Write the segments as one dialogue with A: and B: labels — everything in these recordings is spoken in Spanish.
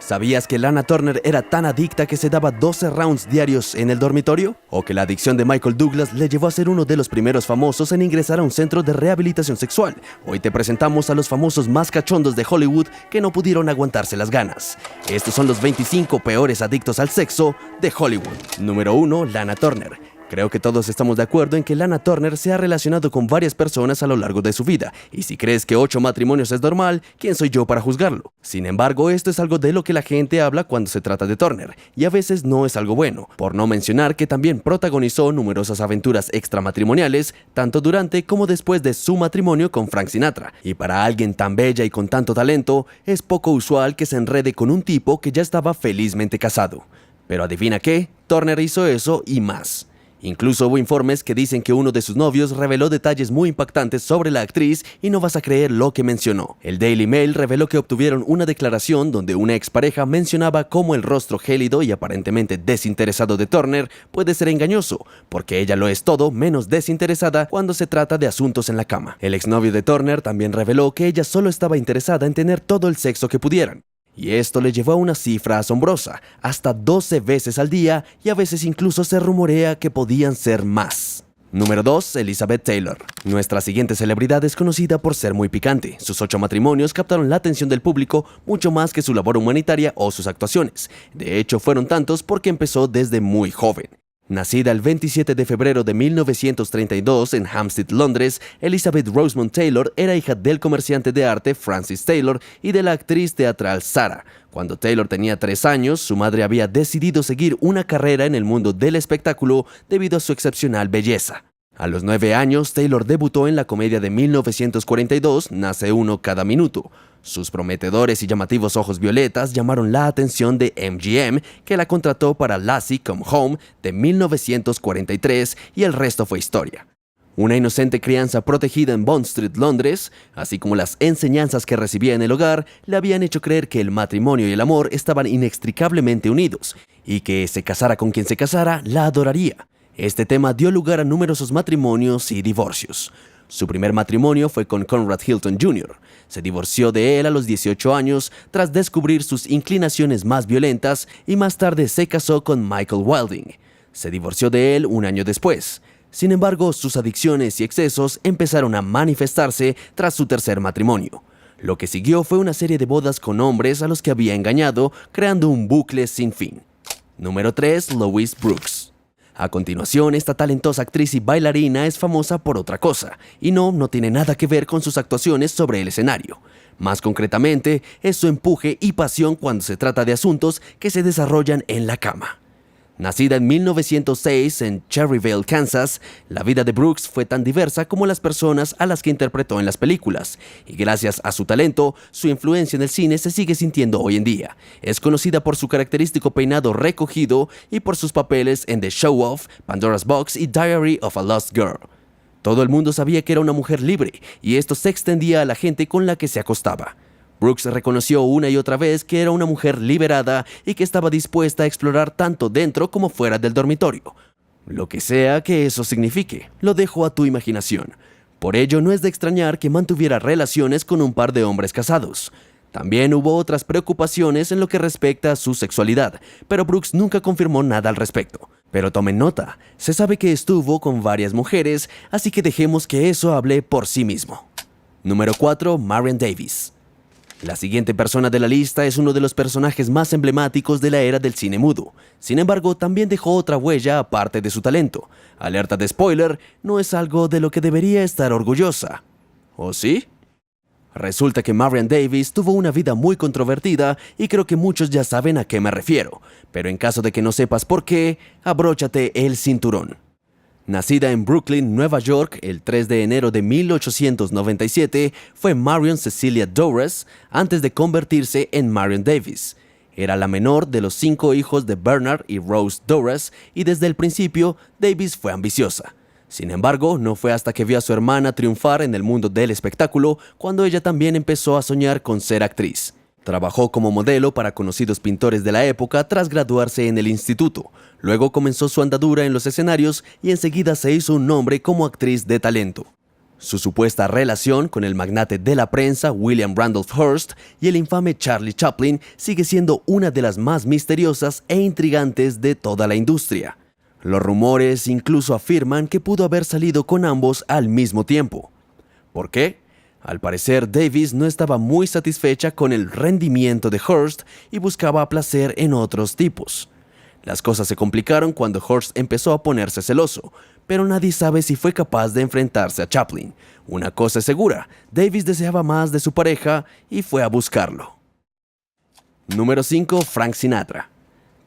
A: ¿Sabías que Lana Turner era tan adicta que se daba 12 rounds diarios en el dormitorio? ¿O que la adicción de Michael Douglas le llevó a ser uno de los primeros famosos en ingresar a un centro de rehabilitación sexual? Hoy te presentamos a los famosos más cachondos de Hollywood que no pudieron aguantarse las ganas. Estos son los 25 peores adictos al sexo de Hollywood. Número 1. Lana Turner. Creo que todos estamos de acuerdo en que Lana Turner se ha relacionado con varias personas a lo largo de su vida, y si crees que 8 matrimonios es normal, ¿quién soy yo para juzgarlo? Sin embargo, esto es algo de lo que la gente habla cuando se trata de Turner, y a veces no es algo bueno, por no mencionar que también protagonizó numerosas aventuras extramatrimoniales, tanto durante como después de su matrimonio con Frank Sinatra, y para alguien tan bella y con tanto talento, es poco usual que se enrede con un tipo que ya estaba felizmente casado. Pero adivina qué, Turner hizo eso y más. Incluso hubo informes que dicen que uno de sus novios reveló detalles muy impactantes sobre la actriz y no vas a creer lo que mencionó. El Daily Mail reveló que obtuvieron una declaración donde una expareja mencionaba cómo el rostro gélido y aparentemente desinteresado de Turner puede ser engañoso, porque ella lo es todo menos desinteresada cuando se trata de asuntos en la cama. El exnovio de Turner también reveló que ella solo estaba interesada en tener todo el sexo que pudieran. Y esto le llevó a una cifra asombrosa, hasta 12 veces al día, y a veces incluso se rumorea que podían ser más. Número 2. Elizabeth Taylor. Nuestra siguiente celebridad es conocida por ser muy picante. Sus 8 matrimonios captaron la atención del público mucho más que su labor humanitaria o sus actuaciones. De hecho, fueron tantos porque empezó desde muy joven. Nacida el 27 de febrero de 1932 en Hampstead, Londres, Elizabeth Rosamond Taylor era hija del comerciante de arte Francis Taylor y de la actriz teatral Sarah. Cuando Taylor tenía 3 años, su madre había decidido seguir una carrera en el mundo del espectáculo debido a su excepcional belleza. A los 9 años, Taylor debutó en la comedia de 1942, Nace uno cada minuto. Sus prometedores y llamativos ojos violetas llamaron la atención de MGM, que la contrató para Lassie Come Home de 1943, y el resto fue historia. Una inocente crianza protegida en Bond Street, Londres, así como las enseñanzas que recibía en el hogar, le habían hecho creer que el matrimonio y el amor estaban inextricablemente unidos, y que se casara con quien se casara, la adoraría. Este tema dio lugar a numerosos matrimonios y divorcios. Su primer matrimonio fue con Conrad Hilton Jr. Se divorció de él a los 18 años tras descubrir sus inclinaciones más violentas y más tarde se casó con Michael Wilding. Se divorció de él un año después. Sin embargo, sus adicciones y excesos empezaron a manifestarse tras su tercer matrimonio. Lo que siguió fue una serie de bodas con hombres a los que había engañado, creando un bucle sin fin. Número 3. Louise Brooks. A continuación, esta talentosa actriz y bailarina es famosa por otra cosa, y no tiene nada que ver con sus actuaciones sobre el escenario. Más concretamente, es su empuje y pasión cuando se trata de asuntos que se desarrollan en la cama. Nacida en 1906 en Cherryvale, Kansas, la vida de Brooks fue tan diversa como las personas a las que interpretó en las películas, y gracias a su talento, su influencia en el cine se sigue sintiendo hoy en día. Es conocida por su característico peinado recogido y por sus papeles en The Show Off, Pandora's Box y Diary of a Lost Girl. Todo el mundo sabía que era una mujer libre, y esto se extendía a la gente con la que se acostaba. Brooks reconoció una y otra vez que era una mujer liberada y que estaba dispuesta a explorar tanto dentro como fuera del dormitorio. Lo que sea que eso signifique, lo dejo a tu imaginación. Por ello, no es de extrañar que mantuviera relaciones con un par de hombres casados. También hubo otras preocupaciones en lo que respecta a su sexualidad, pero Brooks nunca confirmó nada al respecto. Pero tomen nota, se sabe que estuvo con varias mujeres, así que dejemos que eso hable por sí mismo. Número 4. Marion Davies. La siguiente persona de la lista es uno de los personajes más emblemáticos de la era del cine mudo. Sin embargo, también dejó otra huella aparte de su talento. Alerta de spoiler, no es algo de lo que debería estar orgullosa. ¿O sí? Resulta que Marion Davies tuvo una vida muy controvertida y creo que muchos ya saben a qué me refiero. Pero en caso de que no sepas por qué, abróchate el cinturón. Nacida en Brooklyn, Nueva York, el 3 de enero de 1897, fue Marion Cecilia Dowres antes de convertirse en Marion Davies. Era la menor de los 5 hijos de Bernard y Rose Dowres y desde el principio Davies fue ambiciosa. Sin embargo, no fue hasta que vio a su hermana triunfar en el mundo del espectáculo cuando ella también empezó a soñar con ser actriz. Trabajó como modelo para conocidos pintores de la época tras graduarse en el instituto. Luego comenzó su andadura en los escenarios y enseguida se hizo un nombre como actriz de talento. Su supuesta relación con el magnate de la prensa William Randolph Hearst y el infame Charlie Chaplin sigue siendo una de las más misteriosas e intrigantes de toda la industria. Los rumores incluso afirman que pudo haber salido con ambos al mismo tiempo. ¿Por qué? Al parecer, Davis no estaba muy satisfecha con el rendimiento de Hearst y buscaba placer en otros tipos. Las cosas se complicaron cuando Hearst empezó a ponerse celoso, pero nadie sabe si fue capaz de enfrentarse a Chaplin. Una cosa es segura, Davis deseaba más de su pareja y fue a buscarlo. Número 5. Frank Sinatra.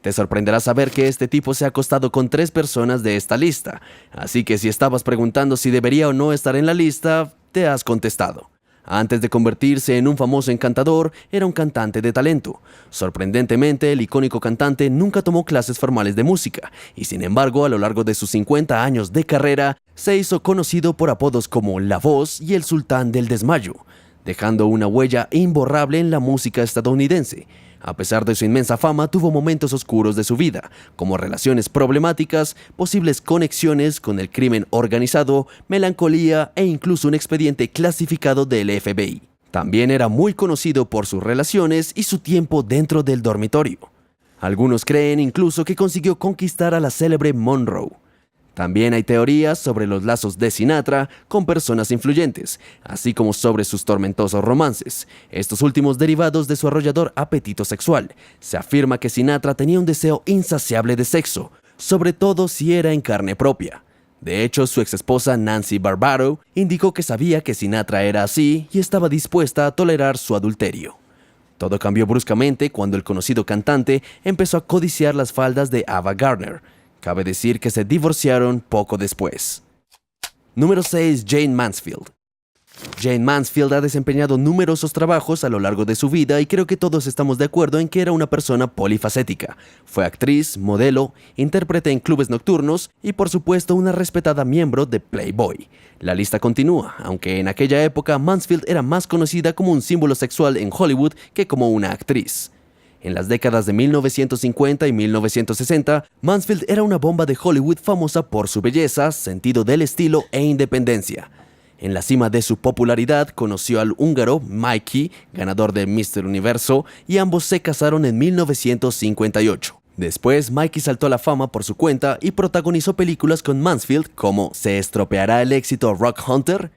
A: Te sorprenderá saber que este tipo se ha acostado con 3 personas de esta lista, así que si estabas preguntando si debería o no estar en la lista, te has contestado. Antes de convertirse en un famoso encantador, era un cantante de talento. Sorprendentemente, el icónico cantante nunca tomó clases formales de música, y sin embargo, a lo largo de sus 50 años de carrera, se hizo conocido por apodos como La Voz y el Sultán del Desmayo, dejando una huella imborrable en la música estadounidense. A pesar de su inmensa fama, tuvo momentos oscuros de su vida, como relaciones problemáticas, posibles conexiones con el crimen organizado, melancolía e incluso un expediente clasificado del FBI. También era muy conocido por sus relaciones y su tiempo dentro del dormitorio. Algunos creen incluso que consiguió conquistar a la célebre Monroe. También hay teorías sobre los lazos de Sinatra con personas influyentes, así como sobre sus tormentosos romances, estos últimos derivados de su arrollador apetito sexual. Se afirma que Sinatra tenía un deseo insaciable de sexo, sobre todo si era en carne propia. De hecho, su exesposa Nancy Barbaro indicó que sabía que Sinatra era así y estaba dispuesta a tolerar su adulterio. Todo cambió bruscamente cuando el conocido cantante empezó a codiciar las faldas de Ava Gardner. Cabe decir que se divorciaron poco después. Número 6. Jayne Mansfield. Jayne Mansfield ha desempeñado numerosos trabajos a lo largo de su vida y creo que todos estamos de acuerdo en que era una persona polifacética. Fue actriz, modelo, intérprete en clubes nocturnos y por supuesto una respetada miembro de Playboy. La lista continúa, aunque en aquella época Mansfield era más conocida como un símbolo sexual en Hollywood que como una actriz. En las décadas de 1950 y 1960, Mansfield era una bomba de Hollywood famosa por su belleza, sentido del estilo e independencia. En la cima de su popularidad conoció al húngaro Mikey, ganador de Mr. Universo, y ambos se casaron en 1958. Después, Mikey saltó a la fama por su cuenta y protagonizó películas con Mansfield como ¿Se estropeará el éxito Rock Hunter?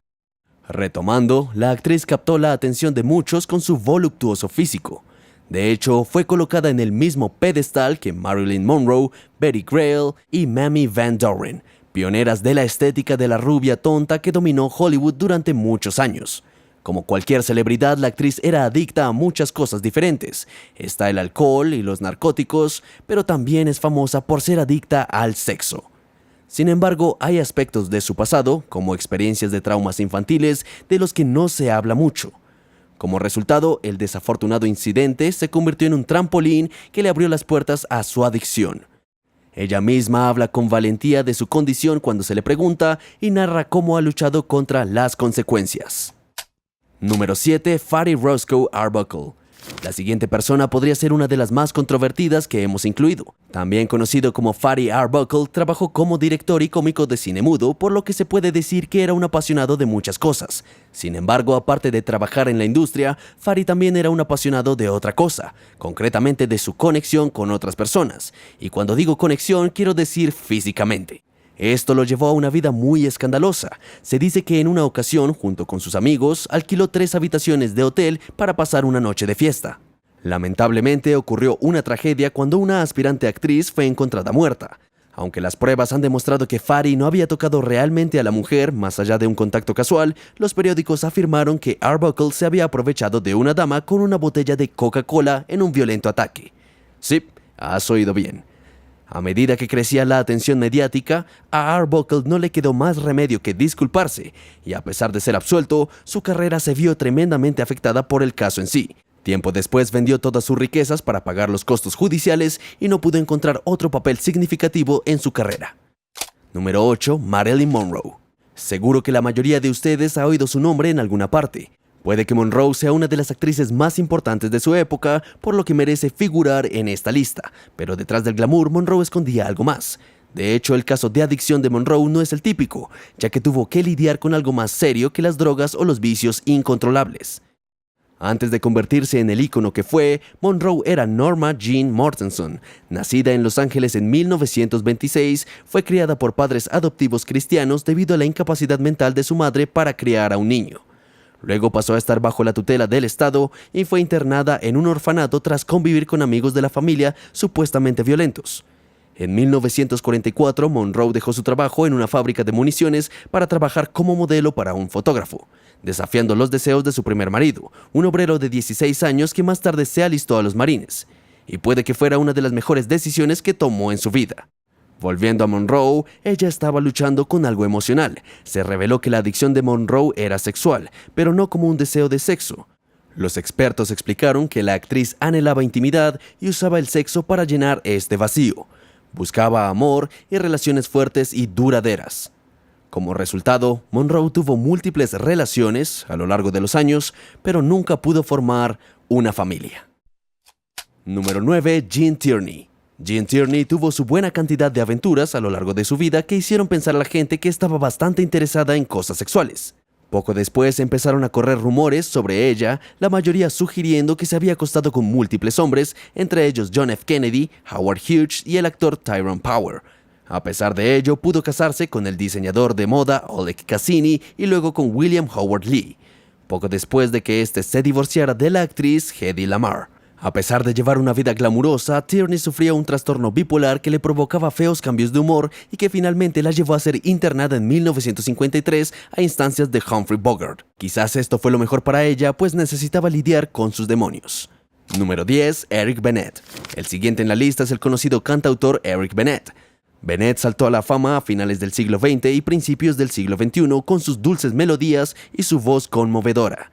A: Retomando, la actriz captó la atención de muchos con su voluptuoso físico. De hecho, fue colocada en el mismo pedestal que Marilyn Monroe, Betty Grable y Mamie Van Doren, pioneras de la estética de la rubia tonta que dominó Hollywood durante muchos años. Como cualquier celebridad, la actriz era adicta a muchas cosas diferentes. Está el alcohol y los narcóticos, pero también es famosa por ser adicta al sexo. Sin embargo, hay aspectos de su pasado, como experiencias de traumas infantiles, de los que no se habla mucho. Como resultado, el desafortunado incidente se convirtió en un trampolín que le abrió las puertas a su adicción. Ella misma habla con valentía de su condición cuando se le pregunta y narra cómo ha luchado contra las consecuencias. Número 7. Fatty Roscoe Arbuckle. La siguiente persona podría ser una de las más controvertidas que hemos incluido. También conocido como Fatty Arbuckle, trabajó como director y cómico de cine mudo, por lo que se puede decir que era un apasionado de muchas cosas. Sin embargo, aparte de trabajar en la industria, Fatty también era un apasionado de otra cosa, concretamente de su conexión con otras personas. Y cuando digo conexión, quiero decir físicamente. Esto lo llevó a una vida muy escandalosa. Se dice que en una ocasión, junto con sus amigos, alquiló 3 habitaciones de hotel para pasar una noche de fiesta. Lamentablemente ocurrió una tragedia cuando una aspirante actriz fue encontrada muerta. Aunque las pruebas han demostrado que Fatty no había tocado realmente a la mujer, más allá de un contacto casual, los periódicos afirmaron que Arbuckle se había aprovechado de una dama con una botella de Coca-Cola en un violento ataque. Sí, has oído bien. A medida que crecía la atención mediática, a Arbuckle no le quedó más remedio que disculparse, y a pesar de ser absuelto, su carrera se vio tremendamente afectada por el caso en sí. Tiempo después vendió todas sus riquezas para pagar los costos judiciales y no pudo encontrar otro papel significativo en su carrera. Número 8. Marilyn Monroe. Seguro que la mayoría de ustedes ha oído su nombre en alguna parte. Puede que Monroe sea una de las actrices más importantes de su época, por lo que merece figurar en esta lista, pero detrás del glamour Monroe escondía algo más. De hecho, el caso de adicción de Monroe no es el típico, ya que tuvo que lidiar con algo más serio que las drogas o los vicios incontrolables. Antes de convertirse en el ícono que fue, Monroe era Norma Jean Mortenson. Nacida en Los Ángeles en 1926, fue criada por padres adoptivos cristianos debido a la incapacidad mental de su madre para criar a un niño. Luego pasó a estar bajo la tutela del Estado y fue internada en un orfanato tras convivir con amigos de la familia supuestamente violentos. En 1944, Monroe dejó su trabajo en una fábrica de municiones para trabajar como modelo para un fotógrafo, desafiando los deseos de su primer marido, un obrero de 16 años que más tarde se alistó a los Marines, y puede que fuera una de las mejores decisiones que tomó en su vida. Volviendo a Monroe, ella estaba luchando con algo emocional. Se reveló que la adicción de Monroe era sexual, pero no como un deseo de sexo. Los expertos explicaron que la actriz anhelaba intimidad y usaba el sexo para llenar este vacío. Buscaba amor y relaciones fuertes y duraderas. Como resultado, Monroe tuvo múltiples relaciones a lo largo de los años, pero nunca pudo formar una familia. Número 9. Gene Tierney. Gene Tierney tuvo su buena cantidad de aventuras a lo largo de su vida que hicieron pensar a la gente que estaba bastante interesada en cosas sexuales. Poco después empezaron a correr rumores sobre ella, la mayoría sugiriendo que se había acostado con múltiples hombres, entre ellos John F. Kennedy, Howard Hughes y el actor Tyrone Power. A pesar de ello, pudo casarse con el diseñador de moda Oleg Cassini y luego con William Howard Lee, poco después de que éste se divorciara de la actriz Hedy Lamarr. A pesar de llevar una vida glamurosa, Tierney sufría un trastorno bipolar que le provocaba feos cambios de humor y que finalmente la llevó a ser internada en 1953 a instancias de Humphrey Bogart. Quizás esto fue lo mejor para ella, pues necesitaba lidiar con sus demonios. Número 10. Eric Bennett. El siguiente en la lista es el conocido cantautor Eric Bennett. Bennett saltó a la fama a finales del siglo XX y principios del siglo XXI con sus dulces melodías y su voz conmovedora.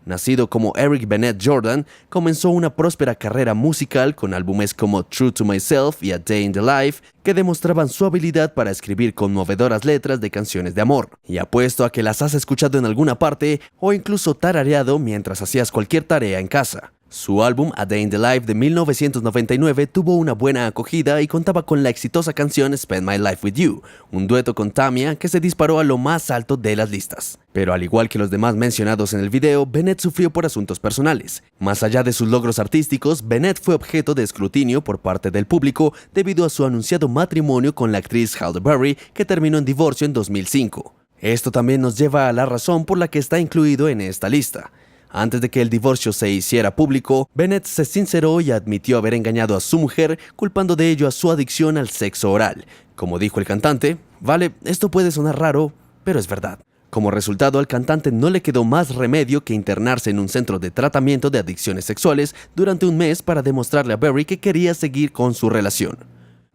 A: Nacido como Eric Bennett Jordan, comenzó una próspera carrera musical con álbumes como True to Myself y A Day in the Life, que demostraban su habilidad para escribir conmovedoras letras de canciones de amor. Y apuesto a que las has escuchado en alguna parte o incluso tarareado mientras hacías cualquier tarea en casa. Su álbum A Day in the Life de 1999 tuvo una buena acogida y contaba con la exitosa canción Spend My Life With You, un dueto con Tamia que se disparó a lo más alto de las listas. Pero al igual que los demás mencionados en el video, Bennett sufrió por asuntos personales. Más allá de sus logros artísticos, Bennett fue objeto de escrutinio por parte del público debido a su anunciado matrimonio con la actriz Halle Berry, que terminó en divorcio en 2005. Esto también nos lleva a la razón por la que está incluido en esta lista. Antes de que el divorcio se hiciera público, Bennett se sinceró y admitió haber engañado a su mujer, culpando de ello a su adicción al sexo oral. Como dijo el cantante, vale, esto puede sonar raro, pero es verdad. Como resultado, al cantante no le quedó más remedio que internarse en un centro de tratamiento de adicciones sexuales durante un mes para demostrarle a Berry que quería seguir con su relación.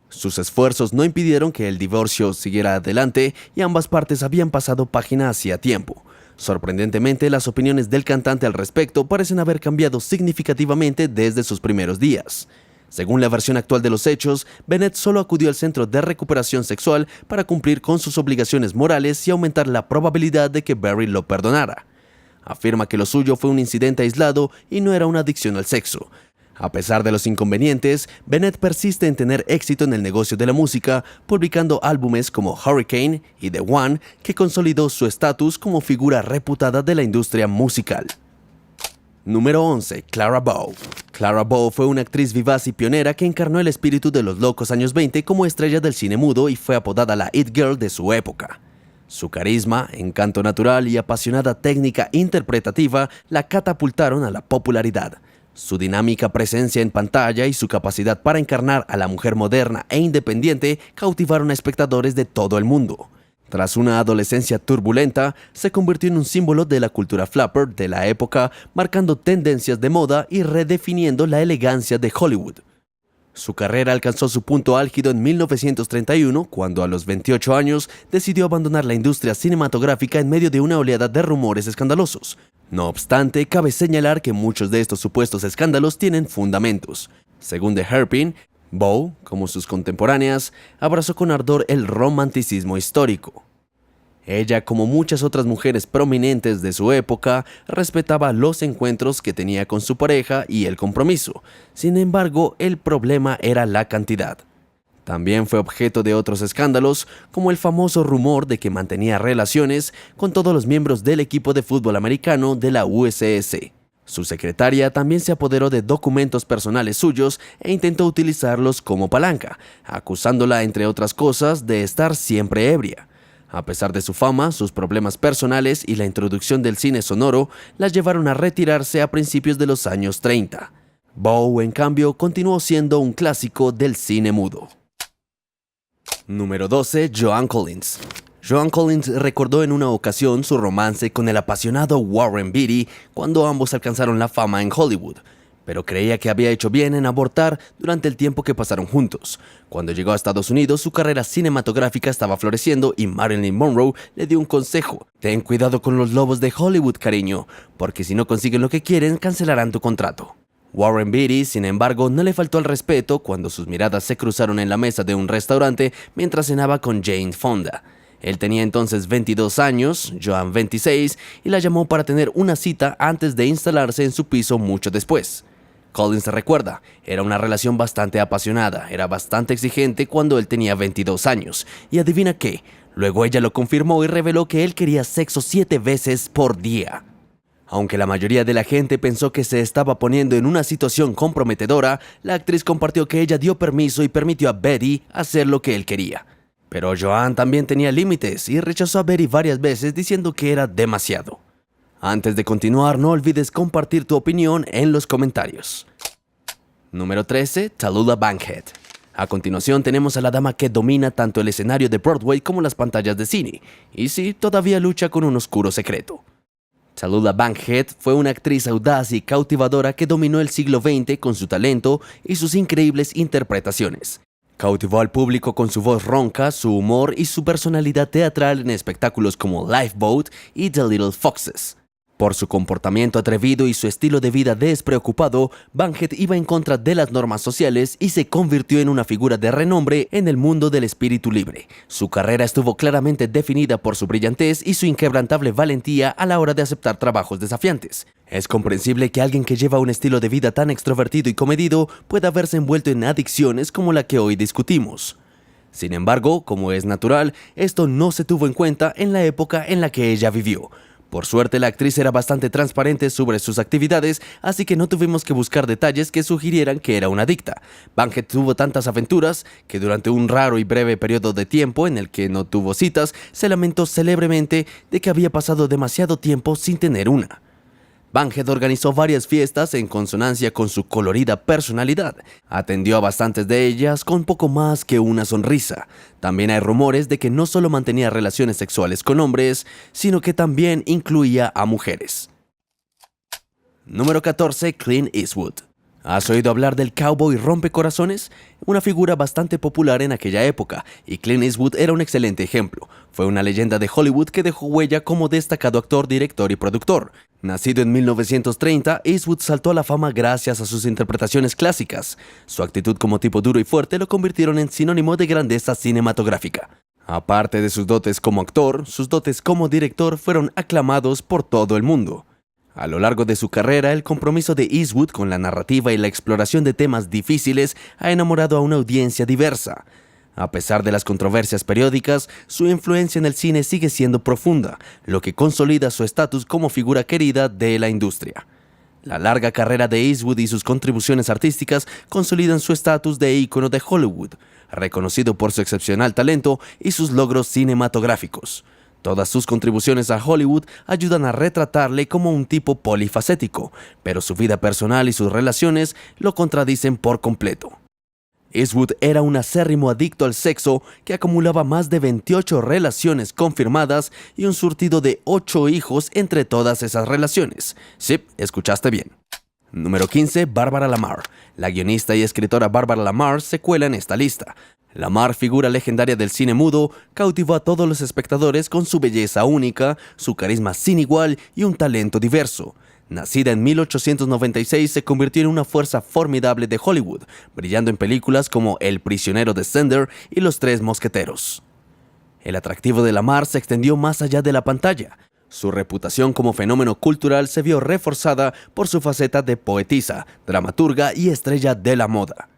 A: Sus esfuerzos no impidieron que el divorcio siguiera adelante y ambas partes habían pasado página hacía tiempo. Sorprendentemente, las opiniones del cantante al respecto parecen haber cambiado significativamente desde sus primeros días. Según la versión actual de los hechos, Bennett solo acudió al centro de recuperación sexual para cumplir con sus obligaciones morales y aumentar la probabilidad de que Berry lo perdonara. Afirma que lo suyo fue un incidente aislado y no era una adicción al sexo. A pesar de los inconvenientes, Bennett persiste en tener éxito en el negocio de la música, publicando álbumes como Hurricane y The One, que consolidó su estatus como figura reputada de la industria musical. Número 11. Clara Bow. Clara Bow fue una actriz vivaz y pionera que encarnó el espíritu de los locos años 20 como estrella del cine mudo y fue apodada la It Girl de su época. Su carisma, encanto natural y apasionada técnica interpretativa la catapultaron a la popularidad. Su dinámica presencia en pantalla y su capacidad para encarnar a la mujer moderna e independiente cautivaron a espectadores de todo el mundo. Tras una adolescencia turbulenta, se convirtió en un símbolo de la cultura flapper de la época, marcando tendencias de moda y redefiniendo la elegancia de Hollywood. Su carrera alcanzó su punto álgido en 1931, cuando a los 28 años decidió abandonar la industria cinematográfica en medio de una oleada de rumores escandalosos. No obstante, cabe señalar que muchos de estos supuestos escándalos tienen fundamentos. Según The Hairpin, Bow, como sus contemporáneas, abrazó con ardor el romanticismo histórico. Ella, como muchas otras mujeres prominentes de su época, respetaba los encuentros que tenía con su pareja y el compromiso. Sin embargo, el problema era la cantidad. También fue objeto de otros escándalos, como el famoso rumor de que mantenía relaciones con todos los miembros del equipo de fútbol americano de la USS. Su secretaria también se apoderó de documentos personales suyos e intentó utilizarlos como palanca, acusándola, entre otras cosas, de estar siempre ebria. A pesar de su fama, sus problemas personales y la introducción del cine sonoro las llevaron a retirarse a principios de los años 30. Bow, en cambio, continuó siendo un clásico del cine mudo. Número 12. Joan Collins. Joan Collins recordó en una ocasión su romance con el apasionado Warren Beatty cuando ambos alcanzaron la fama en Hollywood, pero creía que había hecho bien en abortar durante el tiempo que pasaron juntos. Cuando llegó a Estados Unidos, su carrera cinematográfica estaba floreciendo y Marilyn Monroe le dio un consejo: ten cuidado con los lobos de Hollywood, cariño, porque si no consiguen lo que quieren, cancelarán tu contrato. Warren Beatty, sin embargo, no le faltó al respeto cuando sus miradas se cruzaron en la mesa de un restaurante mientras cenaba con Jane Fonda. Él tenía entonces 22 años, Joan 26, y la llamó para tener una cita antes de instalarse en su piso mucho después. Collins recuerda, era una relación bastante apasionada, era bastante exigente cuando él tenía 22 años, y adivina qué, luego ella lo confirmó y reveló que él quería sexo 7 veces por día. Aunque la mayoría de la gente pensó que se estaba poniendo en una situación comprometedora, la actriz compartió que ella dio permiso y permitió a Betty hacer lo que él quería. Pero Joan también tenía límites y rechazó a Betty varias veces diciendo que era demasiado. Antes de continuar, no olvides compartir tu opinión en los comentarios. Número 13. Tallulah Bankhead. A continuación tenemos a la dama que domina tanto el escenario de Broadway como las pantallas de cine, y sí, todavía lucha con un oscuro secreto. Tallulah Bankhead fue una actriz audaz y cautivadora que dominó el siglo XX con su talento y sus increíbles interpretaciones. Cautivó al público con su voz ronca, su humor y su personalidad teatral en espectáculos como Lifeboat y The Little Foxes. Por su comportamiento atrevido y su estilo de vida despreocupado, Bankhead iba en contra de las normas sociales y se convirtió en una figura de renombre en el mundo del espíritu libre. Su carrera estuvo claramente definida por su brillantez y su inquebrantable valentía a la hora de aceptar trabajos desafiantes. Es comprensible que alguien que lleva un estilo de vida tan extrovertido y comedido pueda verse envuelto en adicciones como la que hoy discutimos. Sin embargo, como es natural, esto no se tuvo en cuenta en la época en la que ella vivió. Por suerte, la actriz era bastante transparente sobre sus actividades, así que no tuvimos que buscar detalles que sugirieran que era una adicta. Bankhead tuvo tantas aventuras que durante un raro y breve periodo de tiempo en el que no tuvo citas, se lamentó célebremente de que había pasado demasiado tiempo sin tener una. Bankhead organizó varias fiestas en consonancia con su colorida personalidad. Atendió a bastantes de ellas con poco más que una sonrisa. También hay rumores de que no solo mantenía relaciones sexuales con hombres, sino que también incluía a mujeres. Número 14. Clint Eastwood. ¿Has oído hablar del cowboy rompecorazones? Una figura bastante popular en aquella época, y Clint Eastwood era un excelente ejemplo. Fue una leyenda de Hollywood que dejó huella como destacado actor, director y productor. Nacido en 1930, Eastwood saltó a la fama gracias a sus interpretaciones clásicas. Su actitud como tipo duro y fuerte lo convirtieron en sinónimo de grandeza cinematográfica. Aparte de sus dotes como actor, sus dotes como director fueron aclamados por todo el mundo. A lo largo de su carrera, el compromiso de Eastwood con la narrativa y la exploración de temas difíciles ha enamorado a una audiencia diversa. A pesar de las controversias periódicas, su influencia en el cine sigue siendo profunda, lo que consolida su estatus como figura querida de la industria. La larga carrera de Eastwood y sus contribuciones artísticas consolidan su estatus de ícono de Hollywood, reconocido por su excepcional talento y sus logros cinematográficos. Todas sus contribuciones a Hollywood ayudan a retratarle como un tipo polifacético, pero su vida personal y sus relaciones lo contradicen por completo. Eastwood era un acérrimo adicto al sexo que acumulaba más de 28 relaciones confirmadas y un surtido de 8 hijos entre todas esas relaciones. Sí, escuchaste bien. Número 15. Barbara Lamar. La guionista y escritora Barbara Lamar se cuela en esta lista. Lamar, figura legendaria del cine mudo, cautivó a todos los espectadores con su belleza única, su carisma sin igual y un talento diverso. Nacida en 1896, se convirtió en una fuerza formidable de Hollywood, brillando en películas como El prisionero de Sender y Los tres mosqueteros. El atractivo de Lamar se extendió más allá de la pantalla. Su reputación como fenómeno cultural se vio reforzada por su faceta de poetisa, dramaturga y estrella de la moda.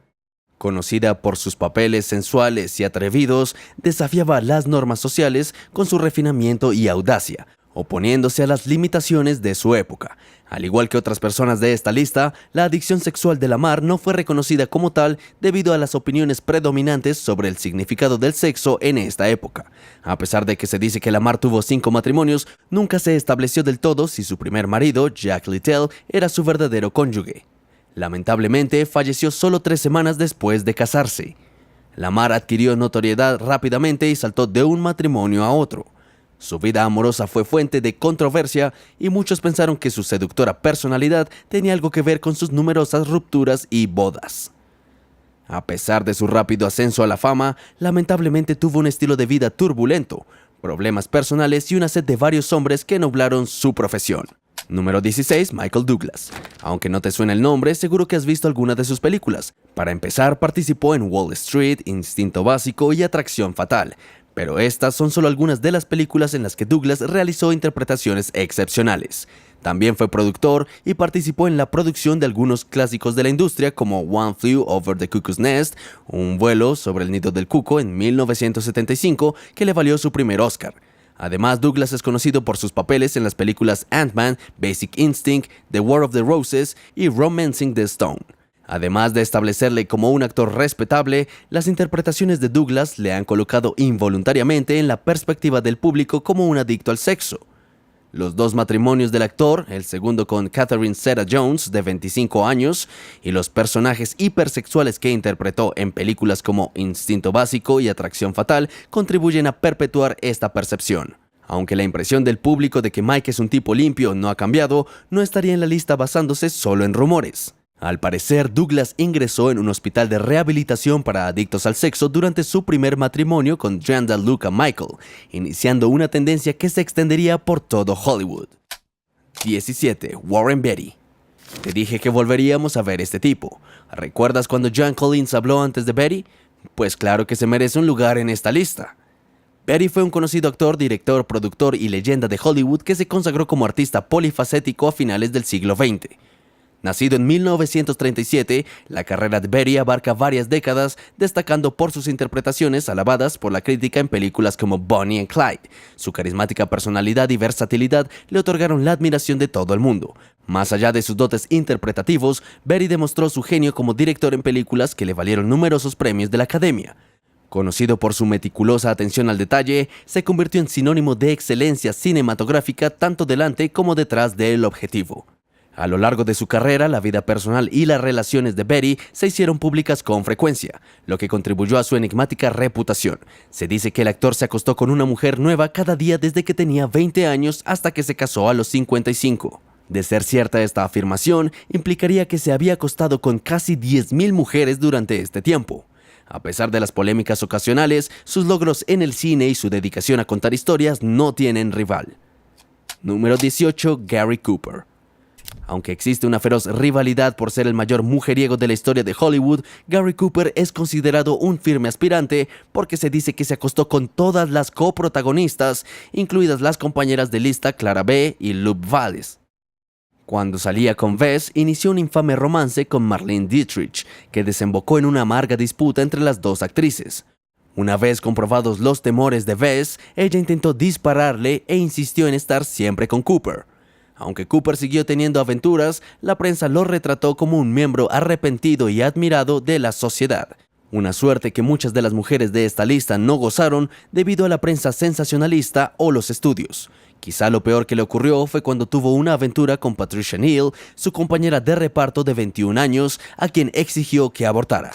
A: Conocida por sus papeles sensuales y atrevidos, desafiaba las normas sociales con su refinamiento y audacia, oponiéndose a las limitaciones de su época. Al igual que otras personas de esta lista, la adicción sexual de Lamar no fue reconocida como tal debido a las opiniones predominantes sobre el significado del sexo en esta época. A pesar de que se dice que Lamar tuvo 5 matrimonios, nunca se estableció del todo si su primer marido, Jack Littell, era su verdadero cónyuge. Lamentablemente, falleció solo 3 semanas después de casarse. Lamar adquirió notoriedad rápidamente y saltó de un matrimonio a otro. Su vida amorosa fue fuente de controversia y muchos pensaron que su seductora personalidad tenía algo que ver con sus numerosas rupturas y bodas. A pesar de su rápido ascenso a la fama, lamentablemente tuvo un estilo de vida turbulento, problemas personales y una sed de varios hombres que nublaron su profesión. Número 16. Michael Douglas. Aunque no te suene el nombre, seguro que has visto alguna de sus películas. Para empezar, participó en Wall Street, Instinto Básico y Atracción Fatal. Pero estas son solo algunas de las películas en las que Douglas realizó interpretaciones excepcionales. También fue productor y participó en la producción de algunos clásicos de la industria como One Flew Over the Cuckoo's Nest, Un vuelo sobre el nido del cuco en 1975, que le valió su primer Oscar. Además, Douglas es conocido por sus papeles en las películas Ant-Man, Basic Instinct, The War of the Roses y Romancing the Stone. Además de establecerle como un actor respetable, las interpretaciones de Douglas le han colocado involuntariamente en la perspectiva del público como un adicto al sexo. Los 2 matrimonios del actor, el segundo con Catherine Zeta-Jones, de 25 años, y los personajes hipersexuales que interpretó en películas como Instinto Básico y Atracción Fatal, contribuyen a perpetuar esta percepción. Aunque la impresión del público de que Mike es un tipo limpio no ha cambiado, no estaría en la lista basándose solo en rumores. Al parecer, Douglas ingresó en un hospital de rehabilitación para adictos al sexo durante su primer matrimonio con Randall Luca Michael, iniciando una tendencia que se extendería por todo Hollywood. 17. Warren Beatty. Te dije que volveríamos a ver este tipo. ¿Recuerdas cuando John Collins habló antes de Beatty? Pues claro que se merece un lugar en esta lista. Beatty fue un conocido actor, director, productor y leyenda de Hollywood que se consagró como artista polifacético a finales del siglo XX. Nacido en 1937, la carrera de Beatty abarca varias décadas, destacando por sus interpretaciones alabadas por la crítica en películas como Bonnie and Clyde. Su carismática personalidad y versatilidad le otorgaron la admiración de todo el mundo. Más allá de sus dotes interpretativos, Beatty demostró su genio como director en películas que le valieron numerosos premios de la Academia. Conocido por su meticulosa atención al detalle, se convirtió en sinónimo de excelencia cinematográfica tanto delante como detrás del objetivo. A lo largo de su carrera, la vida personal y las relaciones de Beatty se hicieron públicas con frecuencia, lo que contribuyó a su enigmática reputación. Se dice que el actor se acostó con una mujer nueva cada día desde que tenía 20 años hasta que se casó a los 55. De ser cierta esta afirmación, implicaría que se había acostado con casi 10.000 mujeres durante este tiempo. A pesar de las polémicas ocasionales, sus logros en el cine y su dedicación a contar historias no tienen rival. Número 18. Gary Cooper. Aunque existe una feroz rivalidad por ser el mayor mujeriego de la historia de Hollywood, Gary Cooper es considerado un firme aspirante porque se dice que se acostó con todas las coprotagonistas, incluidas las compañeras de lista Clara B. y Lupe Valles. Cuando salía con Bess, inició un infame romance con Marlene Dietrich, que desembocó en una amarga disputa entre las dos actrices. Una vez comprobados los temores de Bess, ella intentó dispararle e insistió en estar siempre con Cooper. Aunque Cooper siguió teniendo aventuras, la prensa lo retrató como un miembro arrepentido y admirado de la sociedad. Una suerte que muchas de las mujeres de esta lista no gozaron debido a la prensa sensacionalista o los estudios. Quizá lo peor que le ocurrió fue cuando tuvo una aventura con Patricia Neal, su compañera de reparto de 21 años, a quien exigió que abortara.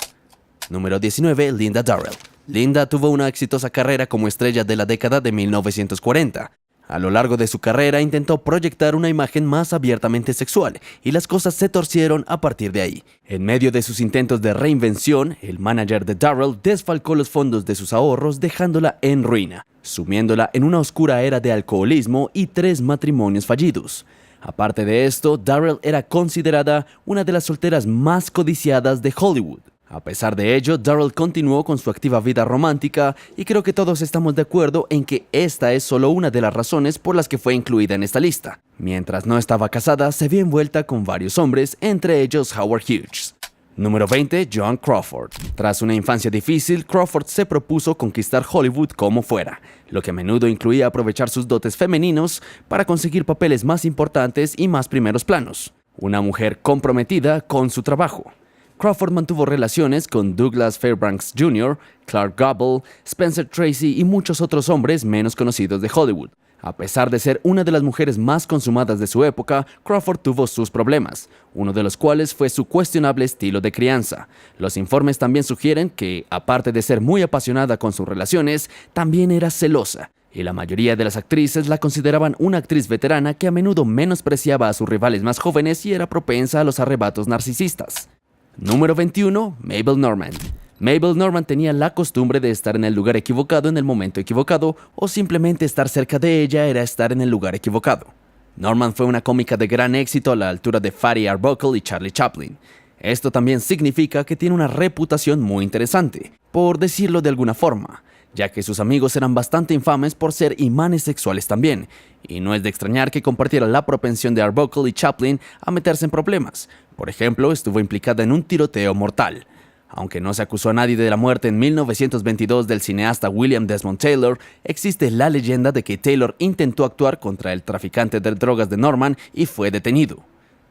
A: Número 19. Linda Darrell. Linda tuvo una exitosa carrera como estrella de la década de 1940. A lo largo de su carrera intentó proyectar una imagen más abiertamente sexual y las cosas se torcieron a partir de ahí. En medio de sus intentos de reinvención, el manager de Darrell desfalcó los fondos de sus ahorros dejándola en ruina, sumiéndola en una oscura era de alcoholismo y 3 matrimonios fallidos. Aparte de esto, Darrell era considerada una de las solteras más codiciadas de Hollywood. A pesar de ello, Darrell continuó con su activa vida romántica y creo que todos estamos de acuerdo en que esta es solo una de las razones por las que fue incluida en esta lista. Mientras no estaba casada, se vio envuelta con varios hombres, entre ellos Howard Hughes. Número 20. Joan Crawford. Tras una infancia difícil, Crawford se propuso conquistar Hollywood como fuera, lo que a menudo incluía aprovechar sus dotes femeninos para conseguir papeles más importantes y más primeros planos. Una mujer comprometida con su trabajo. Crawford mantuvo relaciones con Douglas Fairbanks Jr., Clark Gable, Spencer Tracy y muchos otros hombres menos conocidos de Hollywood. A pesar de ser una de las mujeres más consumadas de su época, Crawford tuvo sus problemas, uno de los cuales fue su cuestionable estilo de crianza. Los informes también sugieren que, aparte de ser muy apasionada con sus relaciones, también era celosa, y la mayoría de las actrices la consideraban una actriz veterana que a menudo menospreciaba a sus rivales más jóvenes y era propensa a los arrebatos narcisistas. Número 21. Mabel Normand. Mabel Normand tenía la costumbre de estar en el lugar equivocado en el momento equivocado, o simplemente estar cerca de ella era estar en el lugar equivocado. Normand fue una cómica de gran éxito a la altura de Fatty Arbuckle y Charlie Chaplin. Esto también significa que tiene una reputación muy interesante, por decirlo de alguna forma, ya que sus amigos eran bastante infames por ser imanes sexuales también, y no es de extrañar que compartiera la propensión de Arbuckle y Chaplin a meterse en problemas. Por ejemplo, estuvo implicada en un tiroteo mortal. Aunque no se acusó a nadie de la muerte en 1922 del cineasta William Desmond Taylor, existe la leyenda de que Taylor intentó actuar contra el traficante de drogas de Normand y fue detenido.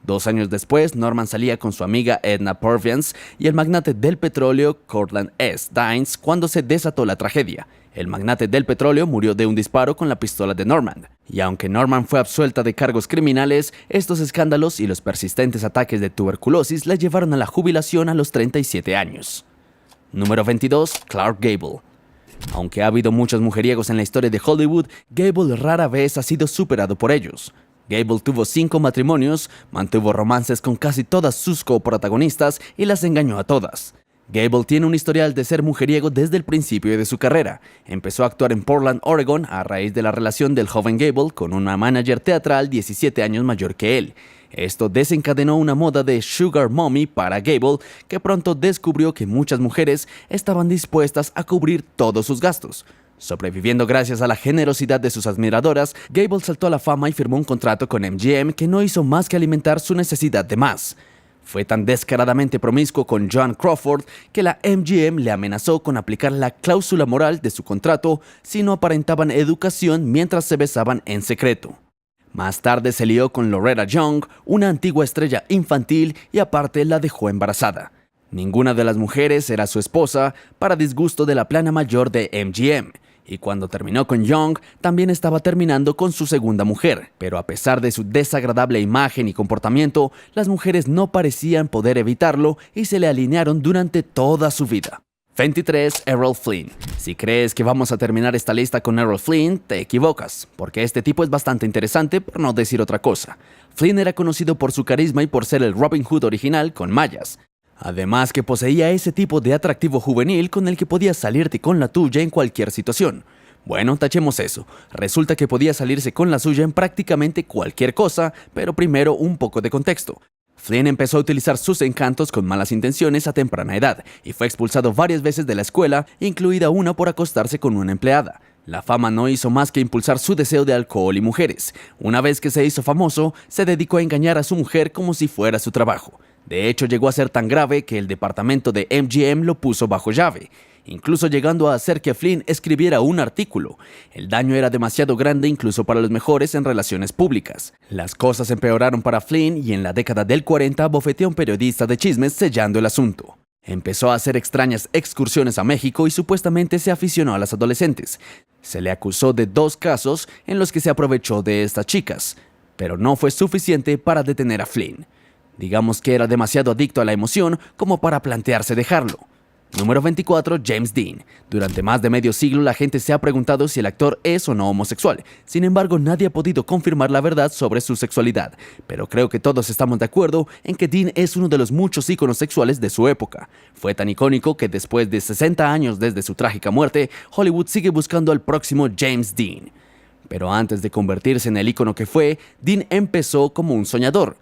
A: 2 años después, Normand salía con su amiga Edna Purviance y el magnate del petróleo Cortland S. Dines cuando se desató la tragedia. El magnate del petróleo murió de un disparo con la pistola de Normand. Y aunque Normand fue absuelta de cargos criminales, estos escándalos y los persistentes ataques de tuberculosis la llevaron a la jubilación a los 37 años. Número 22. Clark Gable. Aunque ha habido muchos mujeriegos en la historia de Hollywood, Gable rara vez ha sido superado por ellos. Gable tuvo 5 matrimonios, mantuvo romances con casi todas sus coprotagonistas y las engañó a todas. Gable tiene un historial de ser mujeriego desde el principio de su carrera. Empezó a actuar en Portland, Oregon, a raíz de la relación del joven Gable con una manager teatral 17 años mayor que él. Esto desencadenó una moda de sugar mommy para Gable, que pronto descubrió que muchas mujeres estaban dispuestas a cubrir todos sus gastos. Sobreviviendo gracias a la generosidad de sus admiradoras, Gable saltó a la fama y firmó un contrato con MGM que no hizo más que alimentar su necesidad de más. Fue tan descaradamente promiscuo con Joan Crawford que la MGM le amenazó con aplicar la cláusula moral de su contrato si no aparentaban educación mientras se besaban en secreto. Más tarde se lió con Loretta Young, una antigua estrella infantil, y aparte la dejó embarazada. Ninguna de las mujeres era su esposa, para disgusto de la plana mayor de MGM. Y cuando terminó con Young, también estaba terminando con su segunda mujer. Pero a pesar de su desagradable imagen y comportamiento, las mujeres no parecían poder evitarlo y se le alinearon durante toda su vida. 23. Errol Flynn. Si crees que vamos a terminar esta lista con Errol Flynn, te equivocas, porque este tipo es bastante interesante, por no decir otra cosa. Flynn era conocido por su carisma y por ser el Robin Hood original con mallas. Además que poseía ese tipo de atractivo juvenil con el que podías salirte con la tuya en cualquier situación. Bueno, tachemos eso. Resulta que podía salirse con la suya en prácticamente cualquier cosa, pero primero un poco de contexto. Flynn empezó a utilizar sus encantos con malas intenciones a temprana edad y fue expulsado varias veces de la escuela, incluida una por acostarse con una empleada. La fama no hizo más que impulsar su deseo de alcohol y mujeres. Una vez que se hizo famoso, se dedicó a engañar a su mujer como si fuera su trabajo. De hecho, llegó a ser tan grave que el departamento de MGM lo puso bajo llave, incluso llegando a hacer que Flynn escribiera un artículo. El daño era demasiado grande incluso para los mejores en relaciones públicas. Las cosas empeoraron para Flynn y en la década del 40 bofeteó a un periodista de chismes sellando el asunto. Empezó a hacer extrañas excursiones a México y supuestamente se aficionó a las adolescentes. Se le acusó de 2 casos en los que se aprovechó de estas chicas, pero no fue suficiente para detener a Flynn. Digamos que era demasiado adicto a la emoción como para plantearse dejarlo. Número 24. James Dean. Durante más de medio siglo la gente se ha preguntado si el actor es o no homosexual. Sin embargo, nadie ha podido confirmar la verdad sobre su sexualidad. Pero creo que todos estamos de acuerdo en que Dean es uno de los muchos íconos sexuales de su época. Fue tan icónico que después de 60 años desde su trágica muerte, Hollywood sigue buscando al próximo James Dean. Pero antes de convertirse en el ícono que fue, Dean empezó como un soñador.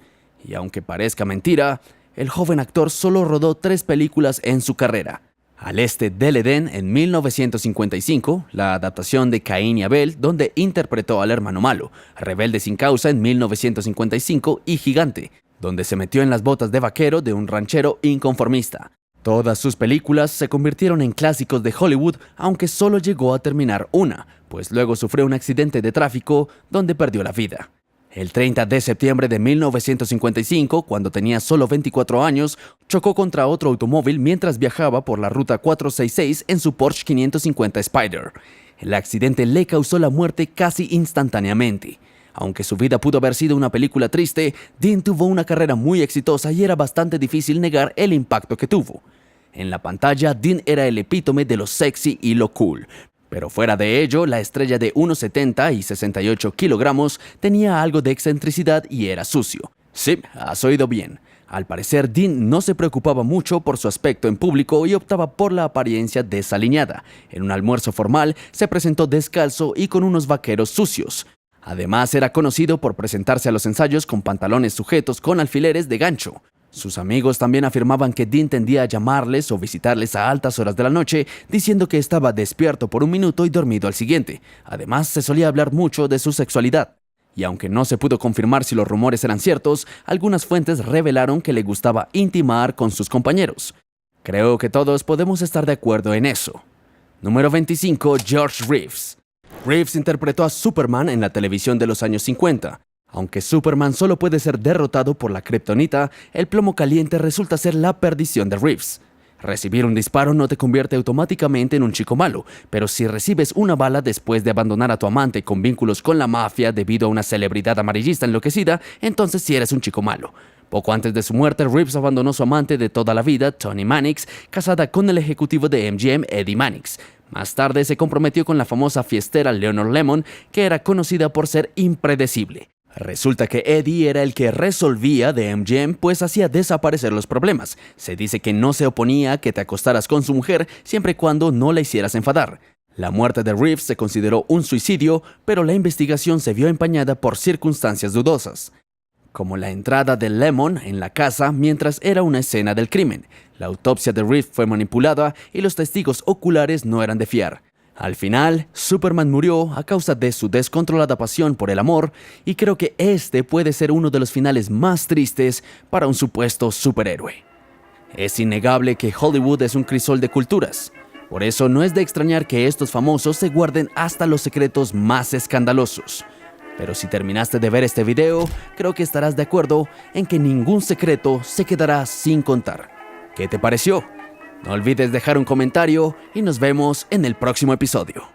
A: Y aunque parezca mentira, el joven actor solo rodó 3 películas en su carrera. Al este del Edén en 1955, la adaptación de Caín y Abel, donde interpretó al hermano malo, Rebelde sin causa en 1955 y Gigante. donde se metió en las botas de vaquero de un ranchero inconformista. Todas sus películas se convirtieron en clásicos de Hollywood, aunque solo llegó a terminar una, pues luego sufrió un accidente de tráfico donde perdió la vida. El 30 de septiembre de 1955, cuando tenía solo 24 años, chocó contra otro automóvil mientras viajaba por la ruta 466 en su Porsche 550 Spyder. El accidente le causó la muerte casi instantáneamente. Aunque su vida pudo haber sido una película triste, Dean tuvo una carrera muy exitosa y era bastante difícil negar el impacto que tuvo. En la pantalla, Dean era el epítome de lo sexy y lo cool. Pero fuera de ello, la estrella de 1,70 y 68 kilogramos tenía algo de excentricidad y era sucio. Sí, has oído bien. Al parecer, Dean no se preocupaba mucho por su aspecto en público y optaba por la apariencia desaliñada. En un almuerzo formal, se presentó descalzo y con unos vaqueros sucios. Además, era conocido por presentarse a los ensayos con pantalones sujetos con alfileres de gancho. Sus amigos también afirmaban que Dean tendía a llamarles o visitarles a altas horas de la noche, diciendo que estaba despierto por un minuto y dormido al siguiente. Además, se solía hablar mucho de su sexualidad. Y aunque no se pudo confirmar si los rumores eran ciertos, algunas fuentes revelaron que le gustaba intimar con sus compañeros. Creo que todos podemos estar de acuerdo en eso. Número 25. George Reeves. Reeves interpretó a Superman en la televisión de los años 50. Aunque Superman solo puede ser derrotado por la kriptonita, el plomo caliente resulta ser la perdición de Reeves. Recibir un disparo no te convierte automáticamente en un chico malo, pero si recibes una bala después de abandonar a tu amante con vínculos con la mafia debido a una celebridad amarillista enloquecida, entonces sí eres un chico malo. Poco antes de su muerte, Reeves abandonó a su amante de toda la vida, Tony Mannix, casada con el ejecutivo de MGM, Eddie Mannix. Más tarde se comprometió con la famosa fiestera Leonor Lemon, que era conocida por ser impredecible. Resulta que Eddie era el que resolvía de MGM, pues hacía desaparecer los problemas. Se dice que no se oponía a que te acostaras con su mujer siempre y cuando no la hicieras enfadar. La muerte de Reeves se consideró un suicidio, pero la investigación se vio empañada por circunstancias dudosas, como la entrada de Lemon en la casa mientras era una escena del crimen. La autopsia de Reeves fue manipulada y los testigos oculares no eran de fiar. Al final, Superman murió a causa de su descontrolada pasión por el amor, y creo que este puede ser uno de los finales más tristes para un supuesto superhéroe. Es innegable que Hollywood es un crisol de culturas. Por eso no es de extrañar que estos famosos se guarden hasta los secretos más escandalosos. Pero si terminaste de ver este video, creo que estarás de acuerdo en que ningún secreto se quedará sin contar. ¿Qué te pareció? No olvides dejar un comentario y nos vemos en el próximo episodio.